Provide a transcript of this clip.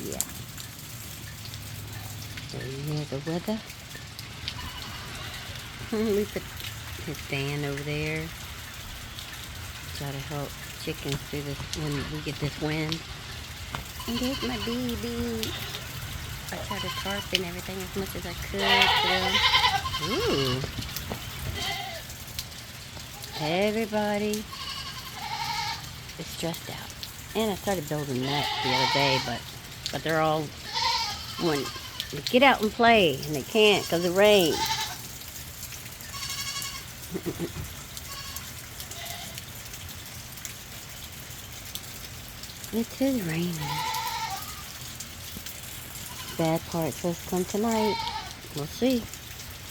Yeah. So here's the weather. We put his fan over there. Try to help chickens through this when we get this wind. And there's my baby. I tried to tarp and everything as much as I could. Ooh. Everybody is stressed out. And I started building nets the other day, but they're all when they get out and play and they can't because of rain. It is raining. Bad part supposed to come tonight. We'll see.